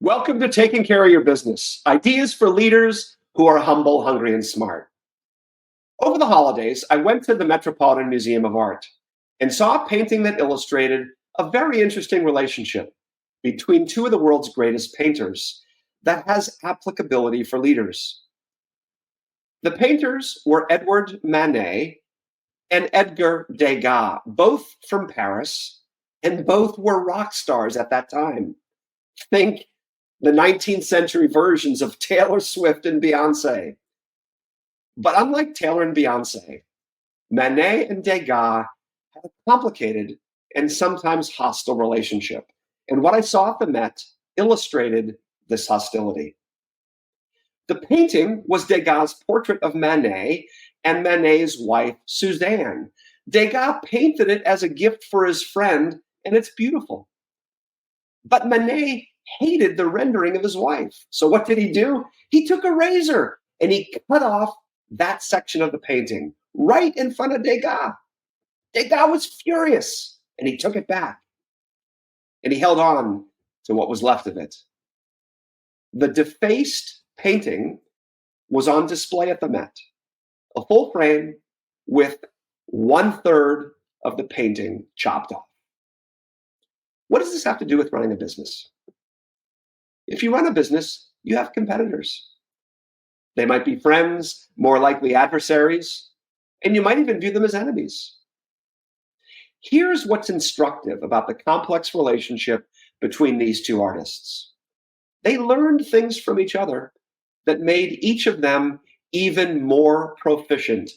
Welcome to Taking Care of Your Business, ideas for leaders who are humble, hungry, and smart. Over the holidays, I went to the Metropolitan Museum of Art and saw a painting that illustrated a very interesting relationship between two of the world's greatest painters that has applicability for leaders. The painters were Edouard Manet and Edgar Degas, both from Paris, and both were rock stars at that time. Think the 19th century versions of Taylor Swift and Beyonce. But unlike Taylor and Beyonce, Manet and Degas had a complicated and sometimes hostile relationship. And what I saw at the Met illustrated this hostility. The painting was Degas' portrait of Manet and Manet's wife, Suzanne. Degas painted it as a gift for his friend, and it's beautiful. But Manet hated the rendering of his wife. So what did he do? He took a razor and he cut off that section of the painting right in front of Degas. Degas was furious and he took it back and he held on to what was left of it. The defaced painting was on display at the Met, a full frame with 1/3 of the painting chopped off. What does this have to do with running a business? If you run a business, you have competitors. They might be friends, more likely adversaries, and you might even view them as enemies. Here's what's instructive about the complex relationship between these two artists. They learned things from each other that made each of them even more proficient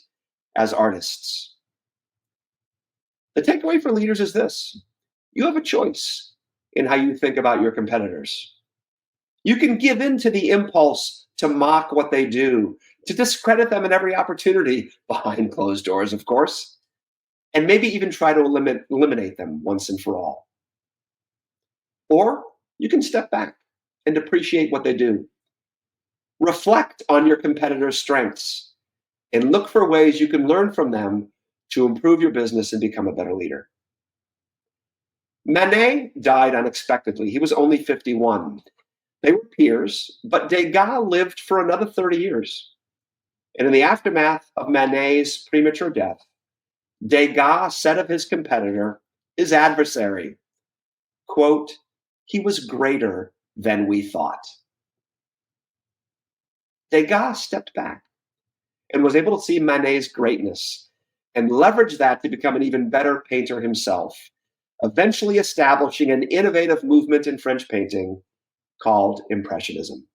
as artists. The takeaway for leaders is this: you have a choice in how you think about your competitors. You can give in to the impulse to mock what they do, to discredit them in every opportunity, behind closed doors, of course, and maybe even try to eliminate them once and for all. Or you can step back and appreciate what they do. Reflect on your competitors' strengths and look for ways you can learn from them to improve your business and become a better leader. Manet died unexpectedly. He was only 51. They were peers, but Degas lived for another 30 years. And in the aftermath of Manet's premature death, Degas said of his competitor, his adversary, quote, "He was greater than we thought." Degas stepped back and was able to see Manet's greatness and leverage that to become an even better painter himself, eventually establishing an innovative movement in French painting called Impressionism.